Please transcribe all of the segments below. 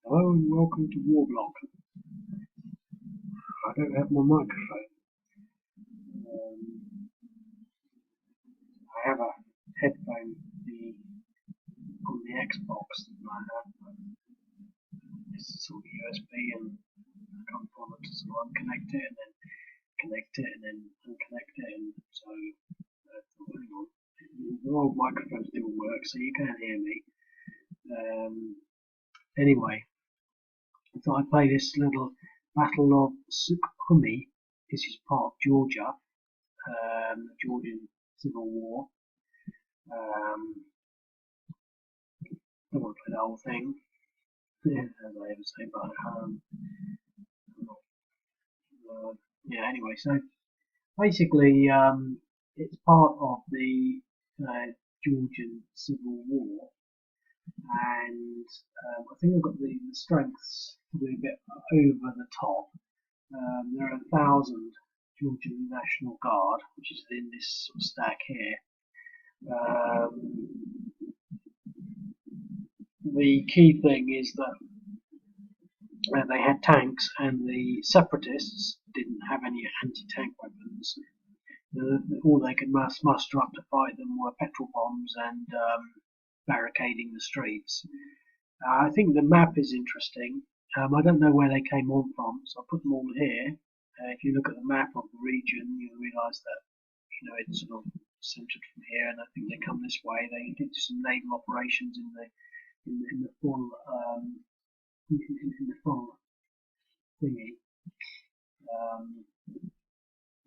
Hello and welcome to Warblock. I don't have my microphone. I have a headphone on the Xbox that I have. This is all USB and I can't bother to sort of unconnect it and then connect it and then unconnect it, and so the old microphone still works, so you can hear me. Anyway, I thought I'd play this little Battle of Sukhumi. This is part of Georgia, the Georgian Civil War. Don't want to play the whole thing, as I ever say, but yeah. Anyway, so basically, it's part of the Georgian Civil War, and I think I've got the strengths probably a bit over the top. There are 1,000 Georgian National Guard, which is in this sort of stack here. The key thing is that they had tanks, and the separatists didn't have any anti-tank weapons. All they could muster up to fight them were petrol bombs and barricading the streets. I think the map is interesting. I don't know where they came on from, so I put them all here. If you look at the map of the region, you'll realise that it's sort of centred from here, and I think they come this way. They did some naval operations in the full thingy,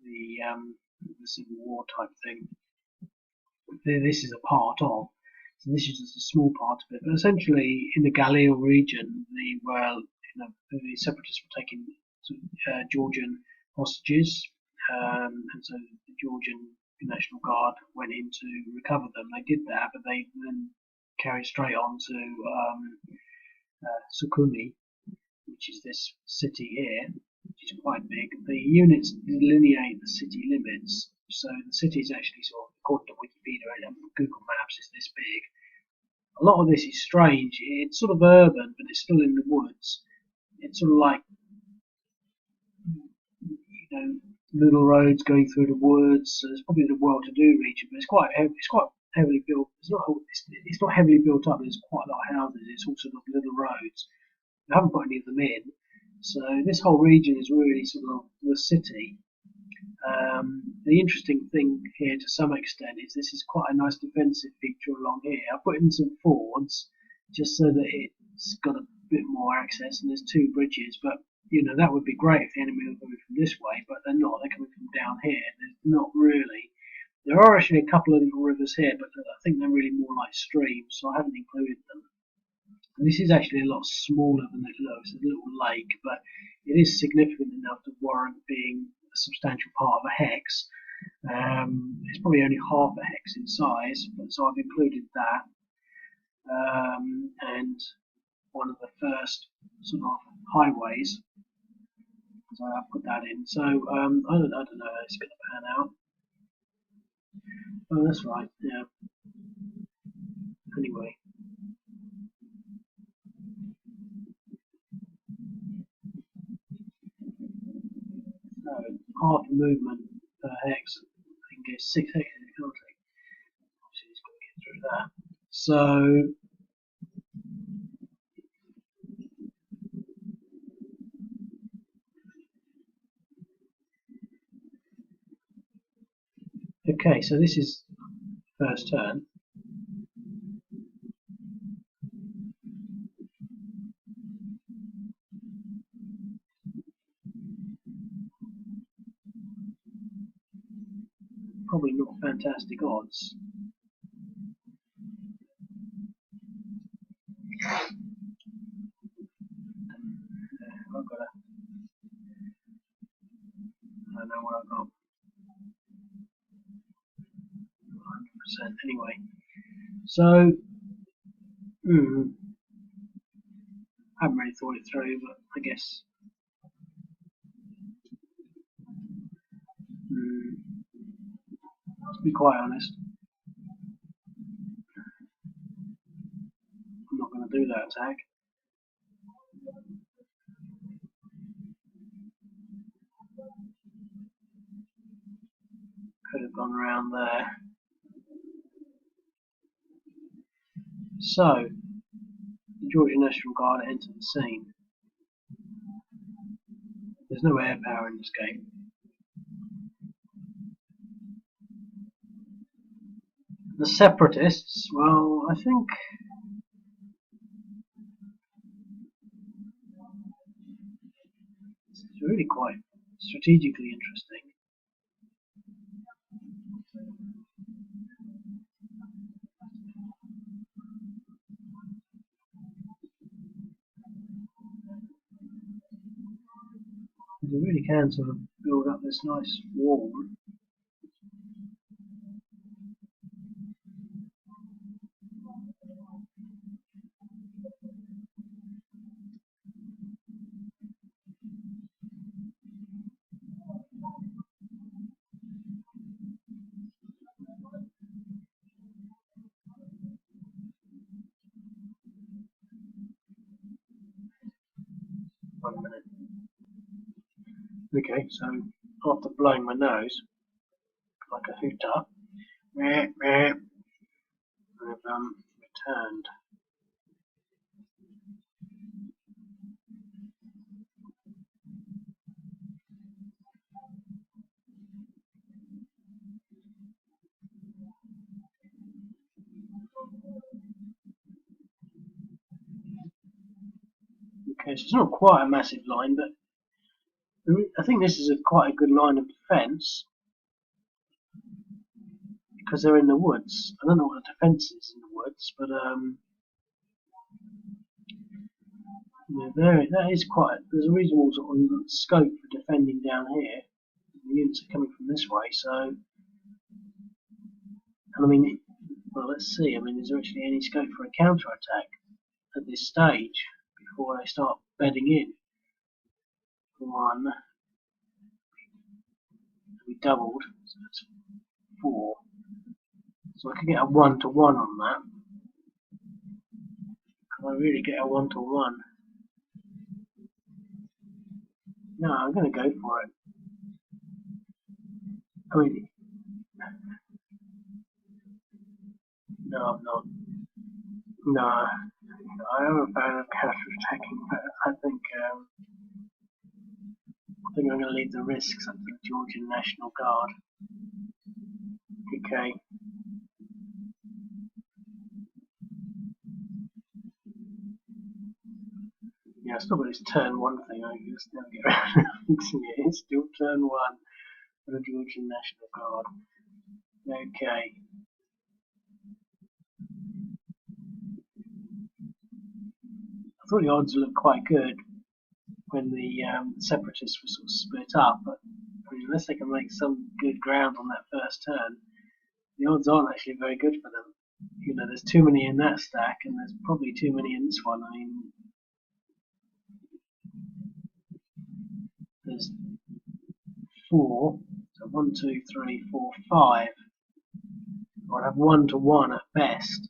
the Civil War type thing. This is a part of. So this is just a small part of it. But essentially, in the Galil region, the separatists were taking Georgian hostages, and so the Georgian National Guard went in to recover them. They did that, but they then carried straight on to Sukhumi, which is this city here, which is quite big. The units delineate the city limits, so the city is actually sort of, according to Wikipedia and Google Maps, is this big. A lot of this is strange. It's sort of urban, but it's still in the woods. It's sort of like, little roads going through the woods. So it's probably the well-to-do region, but it's quite heavily built. It's not heavily built up. There's quite a lot of houses. It's all sort of little roads. I haven't put any of them in. So this whole region is really sort of the city. The interesting thing here, to some extent, is this is quite a nice defensive feature along here. I put in some fords just so that it's got a bit more access, and there's 2 bridges. But that would be great if the enemy were coming from this way, but they're not. They're coming from down here. There's not really. There are actually a couple of little rivers here, but I think they're really more like streams, so I haven't included them. And this is actually a lot smaller than it looks. It's a little lake, but it is significant enough to warrant being a substantial part of a hex. It's probably only half a hex in size, so I've included that. And one of the first sort of highways, so I put that in. So I don't know how it's going to pan out. Oh, that's right. Yeah. Anyway. So half the movement per hex, I think it's 6 hexes, can't it? Obviously, it's got to get through that. So okay, so this is first turn. Probably not fantastic odds. I know what I've got. 100% anyway. So, haven't really thought it through, but I guess. To be quite honest, I'm not going to do that attack. Could have gone around there. So, the Georgian National Guard entered the scene. There's no air power in this game. The separatists, well, I think it's really quite strategically interesting. You really can sort of build up this nice wall. One minute. Okay, so after blowing my nose like a hooter, I've returned. Okay, so it's not quite a massive line, but I think this is quite a good line of defence because they're in the woods. I don't know what the defence is in the woods, but that is quite. There's a reasonable sort of scope for defending down here. The units are coming from this way, so. And I mean, well, let's see. I mean, is there actually any scope for a counter-attack at this stage before they start bedding in? One. We doubled, so that's 4. So I could get a 1-to-1 on that. Can I really get a 1-to-1? No, I'm going to go for it. I mean, no, I'm not. No, I am a fan of counter-attacking, but I think I'm going to leave the risks up to the Georgian National Guard. Okay. Yeah, it's not got this turn 1 thing. I just never get around to fixing it. It's still turn 1 for the Georgian National Guard. Okay. I thought the odds looked quite good when the separatists were sort of split up, but I mean, unless they can make some good ground on that first turn, the odds aren't actually very good for them. You know, there's too many in that stack, and there's probably too many in this one. I mean, there's 4, so 1, 2, 3, 4, 5. I'd have 1-to-1 at best.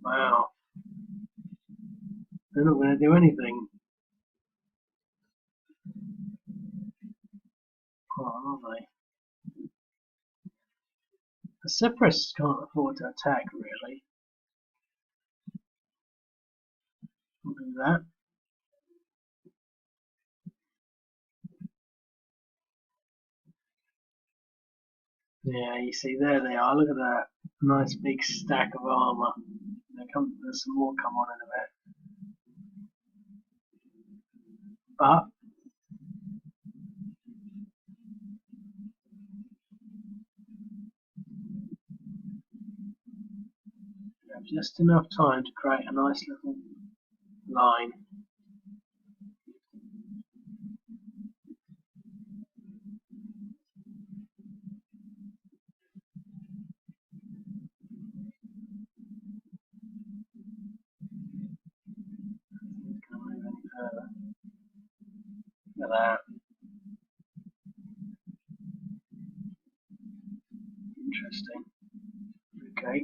Wow. They're not going to do anything. Oh, are they? The separatists can't afford to attack, really. We'll do that. Yeah, you see, there they are. Look at that nice big stack of armour. There's some more come on in a bit. But you have just enough time to create a nice little line. Can't move any further. Look at that. Interesting. Okay.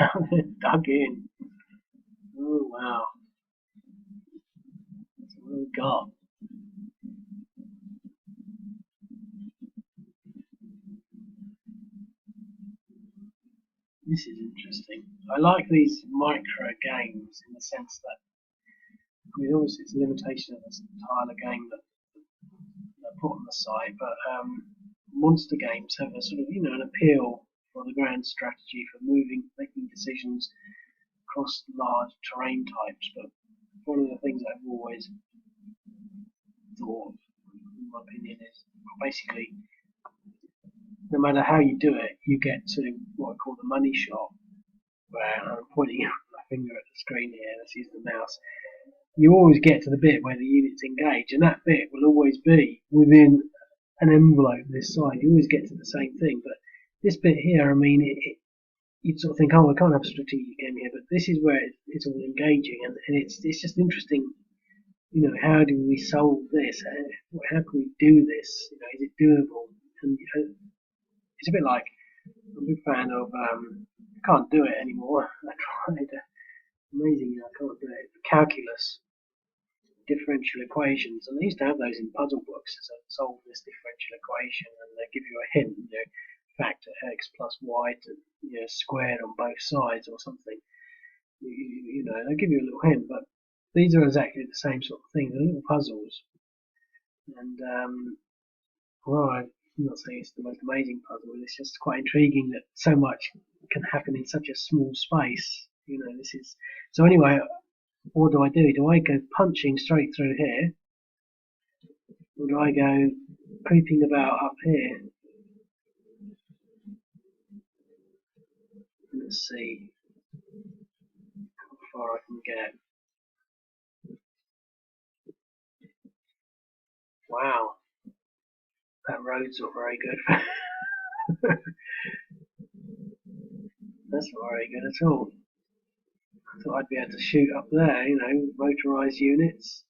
down and dug in. Oh wow. That's what we got. This is interesting. I like these micro games in the sense that, I mean, obviously it's a limitation of the style of game that they put on the site, but monster games have a sort of, an appeal for the grand strategy for making decisions across large terrain types. But one of the things I've always thought, in my opinion, is basically no matter how you do it, you get to what I call the money shot, where I'm pointing my finger at the screen here, let's use the mouse. You always get to the bit where the units engage, and that bit will always be within an envelope this size. You always get to the same thing, but this bit here, I mean, you'd sort of think, oh, I can't have a strategic game here, but this is where it's all engaging, and it's just interesting. How do we solve this? How can we do this? Is it doable? And it's a bit like, I'm a big fan of, I can't do it anymore. I tried, amazing, I can't do it. Calculus, differential equations, and they used to have those in puzzle books. So solve this differential equation, and they give you a hint, factor x plus y to squared on both sides or something. They give you a little hint, but these are exactly the same sort of thing. They're little puzzles, and well, I'm not saying it's the most amazing puzzle. It's just quite intriguing that so much can happen in such a small space. This is so. Anyway, what do I do? Do I go punching straight through here, or do I go creeping about up here? Let's see how far I can get. Wow, that road's not very good. That's not very good at all. I thought I'd be able to shoot up there, motorised units.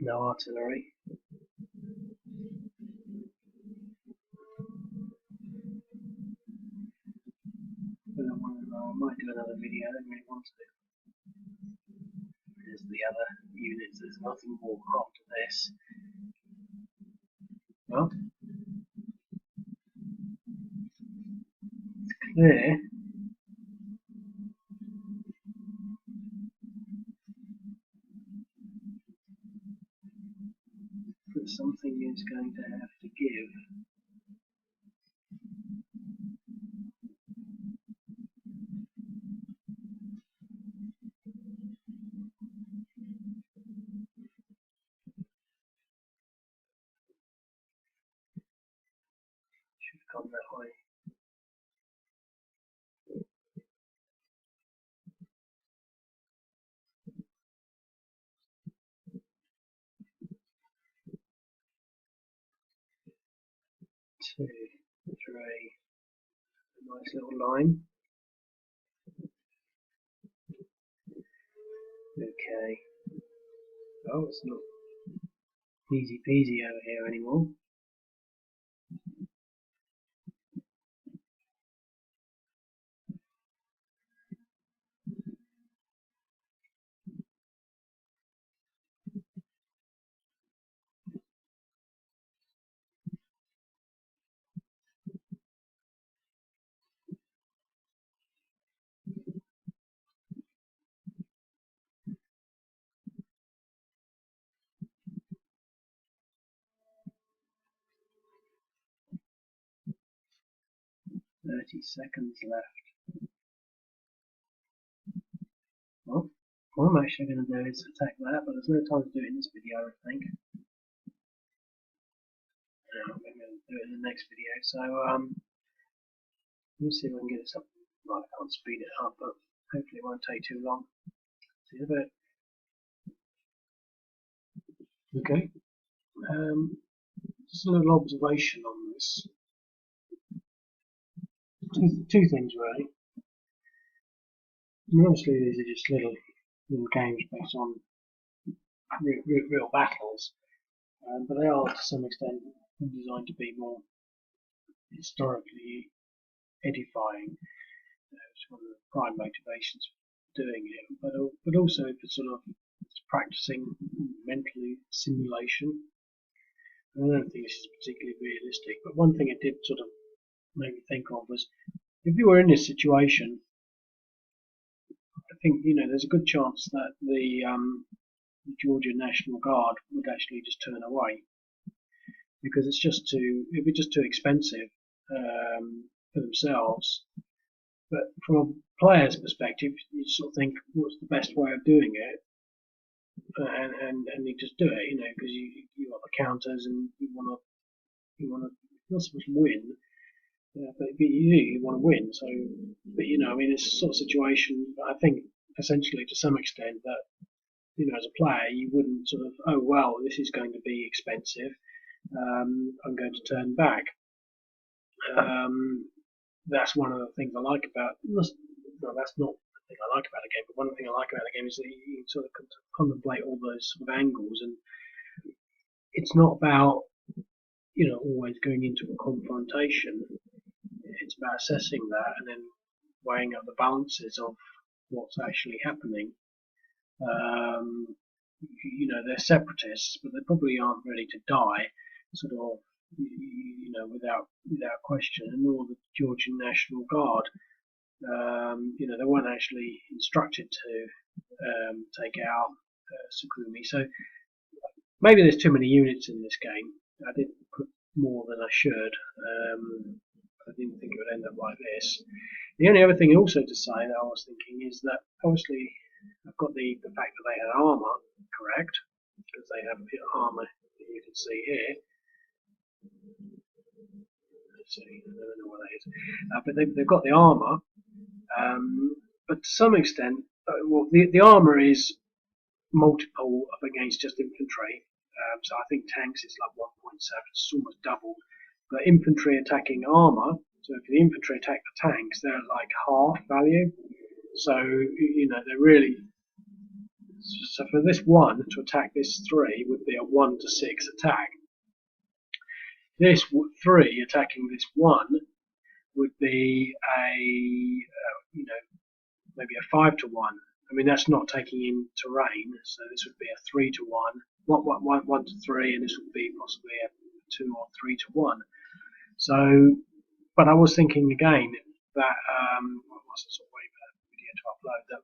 No artillery. But I might do another video, I don't really want to. There's the other units, there's nothing more after this. Well, it's clear. That something is going to have to give. Should have gone that way. Two, three, a nice little line. Okay. Oh, it's not easy peasy over here anymore. $30 left. Well, what I'm actually going to do is attack that, but there's no time to do it in this video, I think. I'm going to do it in the next video. So, let me see if I can get this up. Well, I can't speed it up, but hopefully it won't take too long. See you in a bit. Okay. Just a little observation on this. two things really. I mean, obviously these are just little games based on real battles, but they are to some extent designed to be more historically edifying. It's one of the prime motivations for doing it, but also for sort of practicing mentally simulation. And I don't think this is particularly realistic, but one thing it did sort of make me think of was if you were in this situation, I think there's a good chance that the Georgian National Guard would actually just turn away because it'd be just too expensive for themselves. But from a player's perspective, you sort of think, what's the best way of doing it? And you just do it, because you got the counters and you want to not so much win, but you want to win. So, but I mean, it's a sort of situation. I think essentially to some extent that as a player you wouldn't sort of, oh well, this is going to be expensive. I'm going to turn back. That's one of the things I like about. No, that's not the thing I like about the game. But one thing I like about the game is that you sort of contemplate all those sort of angles, and it's not about always going into a confrontation. It's about assessing that and then weighing up the balances of what's actually happening. They're separatists, but they probably aren't ready to die, sort of, without question. And nor the Georgian National Guard. They weren't actually instructed to take out Sukhumi. So maybe there's too many units in this game. I didn't put more than I should. I didn't think it would end up like this. The only other thing also to say that I was thinking is that obviously I've got the fact that they had armour correct, because they have armour that you can see here. Let's see, I don't know what that is. But they've got the armour, but to some extent, well, the armour is multiple up against just infantry. So I think tanks is like 1.7, it's almost doubled. But infantry attacking armour, so if the infantry attack the tanks, they're like half value. So they're really. So for this one to attack this 3 would be a 1 to 6 attack. This 3 attacking this 1 would be a maybe a 5 to 1. I mean, that's not taking in terrain, so this would be a 3 to 1, 1 to 3, and this would be possibly a 2 or 3 to 1. So, but I was thinking again that what's the sort of way for that video to upload that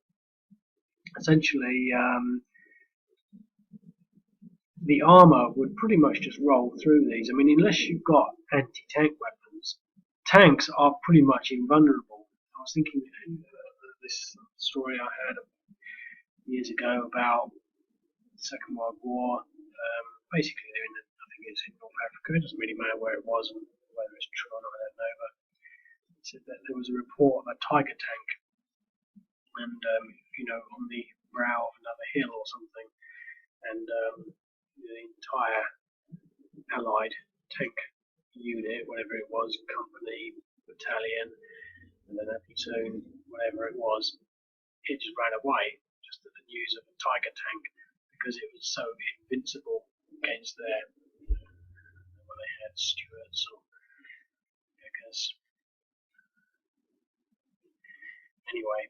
essentially the armour would pretty much just roll through these. I mean, unless you've got anti-tank weapons, tanks are pretty much invulnerable. I was thinking this story I heard years ago about the Second World War. Basically, they're I think it's in North Africa. It doesn't really matter where it was and whether it's true or not, I don't know. But it said that there was a report of a Tiger tank, and on the brow of another hill or something, and the entire Allied tank unit, whatever it was, company, battalion, and then a platoon, whatever it was, it just ran away just at the news of a Tiger tank because it was so invincible against their, when they had Stuarts or because anyway,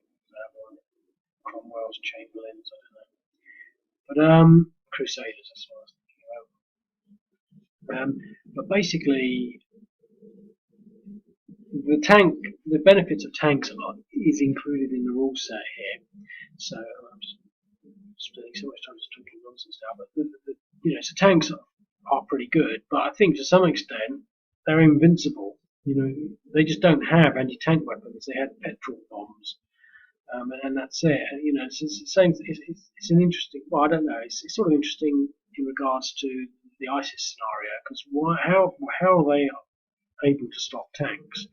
Cromwell's Chamberlains, I don't know. But Crusaders, that's what I was thinking about. But basically, the benefits of tanks is included in the rule set here. So I'm just spending so much time just talking nonsense now. But so tanks are pretty good, but I think to some extent they're invincible. They just don't have anti-tank weapons. They had petrol bombs. And that's it. It's the same. It's an interesting. Well, I don't know. It's sort of interesting in regards to the ISIS scenario because how are they able to stop tanks?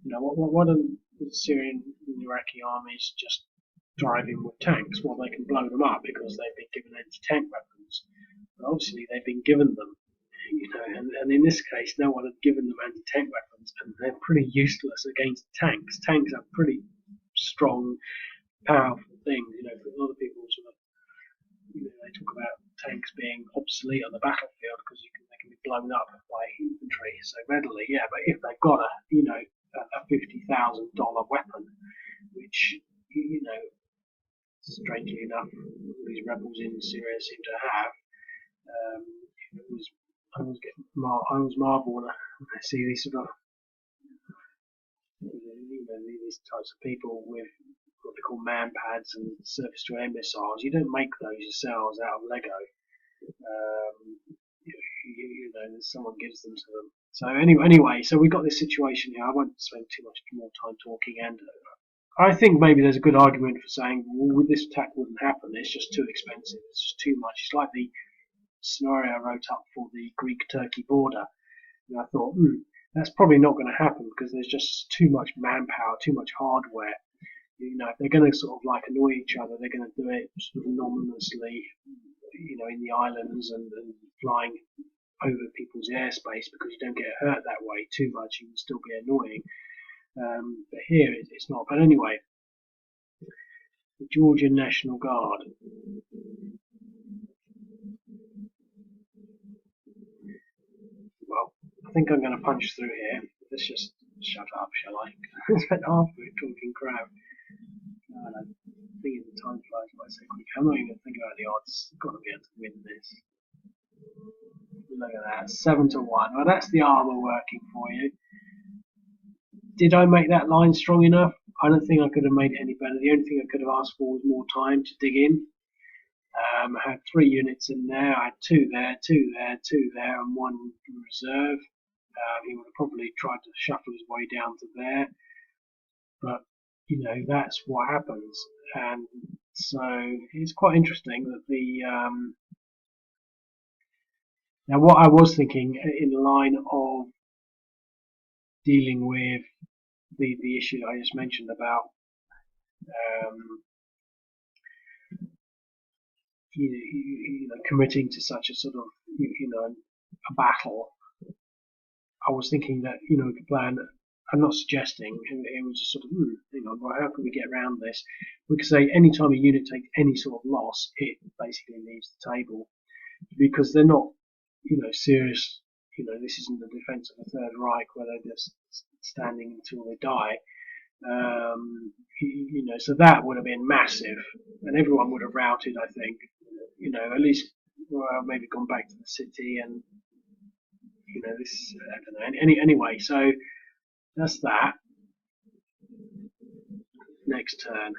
Why don't the Syrian and Iraqi armies just drive in with tanks? Well, they can blow them up because they've been given anti-tank weapons. But obviously, they've been given them. and in this case, no one had given them anti-tank weapons, and they're pretty useless against tanks. Tanks are pretty strong, powerful things. A lot of people sort of, they talk about tanks being obsolete on the battlefield because they can be blown up by infantry so readily. Yeah, but if they've got a $50,000 weapon, which strangely enough, these rebels in Syria seem to have, it was I always marvel when I see these sort of these types of people with what they call man pads and surface to air missiles. You don't make those yourselves out of Lego. Someone gives them to them. So anyway, so we got this situation here. I won't spend too much more time talking, and I think maybe there's a good argument for saying, well, this attack wouldn't happen. It's just too expensive. It's just too much. It's like the scenario I wrote up for the Greek-Turkey border. And I thought, that's probably not going to happen because there's just too much manpower, too much hardware. If they're going to sort of like annoy each other, they're going to do it sort of anonymously, in the islands and flying over people's airspace because you don't get hurt that way too much. You can still be annoying. But here it's not. But anyway, the Georgian National Guard. Well, I think I'm going to punch through here. Let's just shut up, shall I? I spent half of it talking crap. I'm thinking the time flies by so quick. I'm not even thinking about the odds. I've got to be able to win this. Look at that, 7-1. Well, that's the armour working for you. Did I make that line strong enough? I don't think I could have made it any better. The only thing I could have asked for was more time to dig in. I had 3 units in there. I had 2 there, 2 there, 2 there, and 1 in reserve. He would have probably tried to shuffle his way down to there. But, that's what happens. And so it's quite interesting that now what I was thinking in the line of dealing with the issue that I just mentioned about committing to such a sort of a battle. I was thinking that the plan. I'm not suggesting. It was just sort of well, how can we get around this? We could say any time a unit takes any sort of loss, it basically leaves the table because they're not serious. This isn't the defense of the Third Reich where they're just standing until they die. So that would have been massive, and everyone would have routed. I think, at least maybe gone back to the city, and this. I don't know. Anyway, so that's that. Next turn.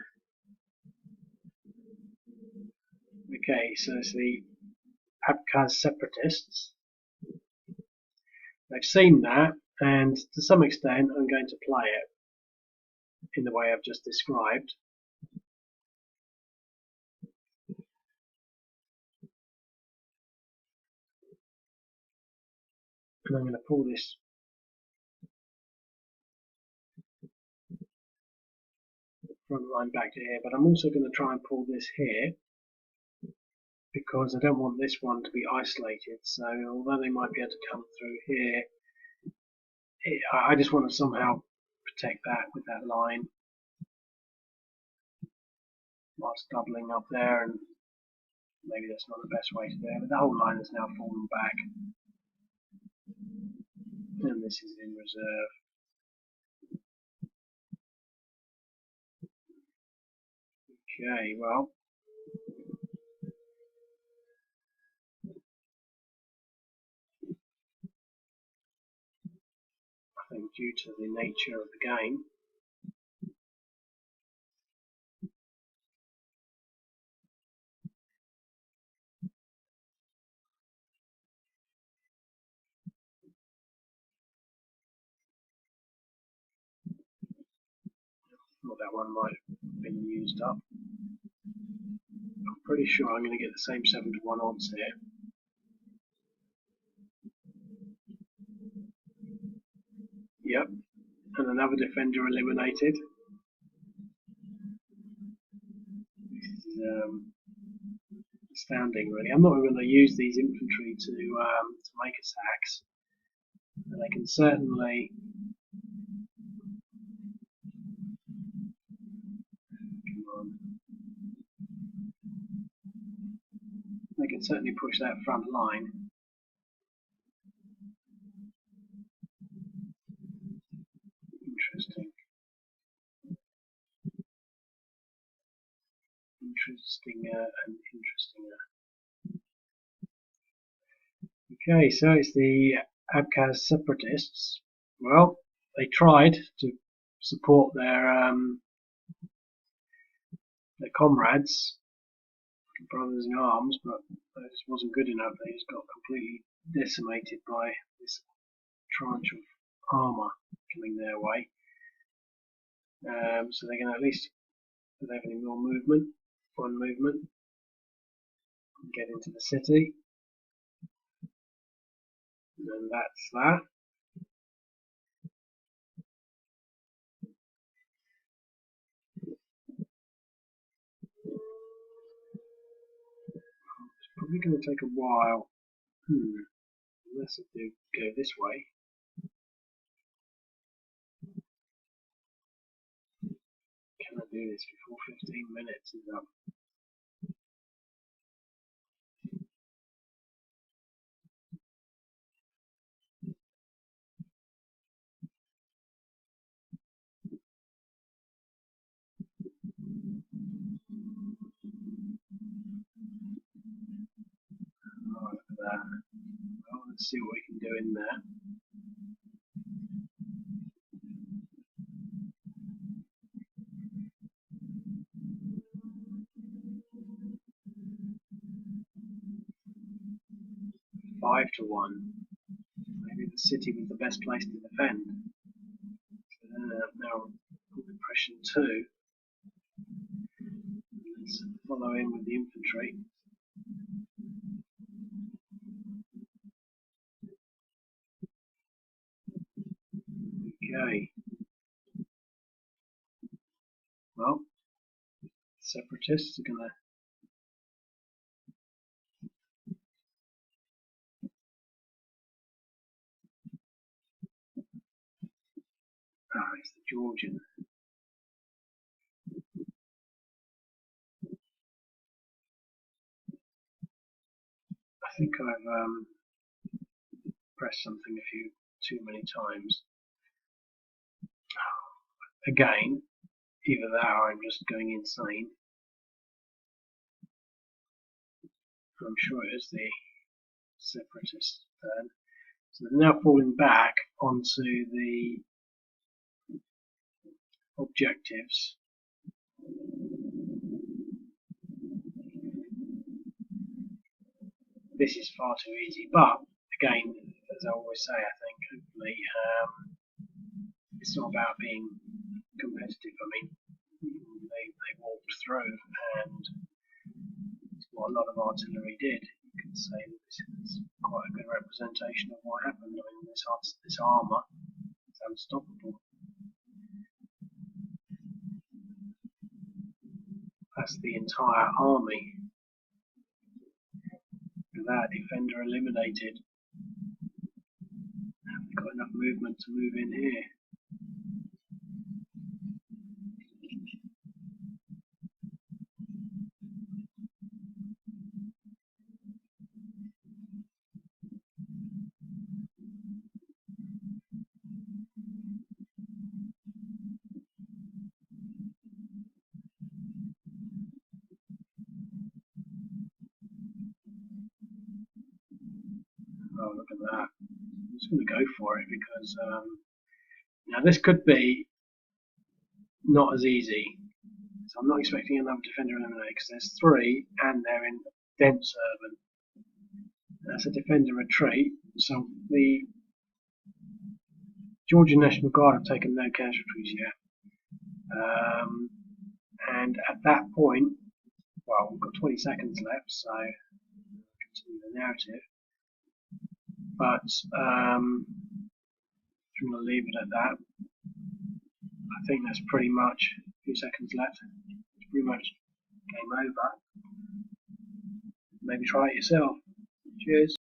Okay, so it's the Abkhaz separatists. They've seen that, and to some extent, I'm going to play it in the way I've just described. And I'm going to pull this front line back to here, but I'm also going to try and pull this here because I don't want this one to be isolated. So although they might be able to come through here, I just want to somehow protect that with that line whilst doubling up there, and maybe that's not the best way to do it, but the whole line has now fallen back. And this is in reserve. Okay, well, I think due to the nature of the game, well, that one might have been used up. I'm pretty sure I'm going to get the same 7-1 odds here. Yep, and another defender eliminated. standing really. I'm not going to use these infantry to make attacks, but they can certainly. Come on. They can certainly push that front line. Interesting. Interestinger and interestinger. Okay, so it's the Abkhaz separatists. Well, they tried to support their comrades, brothers in arms, but this wasn't good enough. They just got completely decimated by this tranche of armour coming their way. So they can at least, if they have any more movement, one movement, get into the city. And that's that. It's probably going to take a while. Unless I do go this way. Can I do this before 15 minutes is up? Oh, look at that. Well, let's see what we can do in there. Five to 1. Maybe the city was the best place to defend. So now impression 2. Let's follow in with the infantry. Okay. Well, separatists are going to. It's the Georgian. I think I've pressed something too many times. Again, either that or I'm just going insane. I'm sure it is the separatist turn. So they're now falling back onto the objectives. This is far too easy, but again, as I always say, I think hopefully it's not about being competitive. I mean, they walked through, and it's what a lot of artillery did. You could say that this is quite a good representation of what happened. I mean, this armour is unstoppable. That's the entire army. That defender eliminated. Haven't got enough movement to move in here. Oh, look at that. I'm just going to go for it because now this could be not as easy. So I'm not expecting another defender eliminated because there's 3 and they're in dense urban. That's a defender retreat. So the Georgian National Guard have taken no casualties yet. And at that point, well, we've got 20 seconds left, so continue the narrative. But I'm going to leave it at that. I think that's pretty much a few seconds left. It's pretty much game over. Maybe try it yourself. Cheers.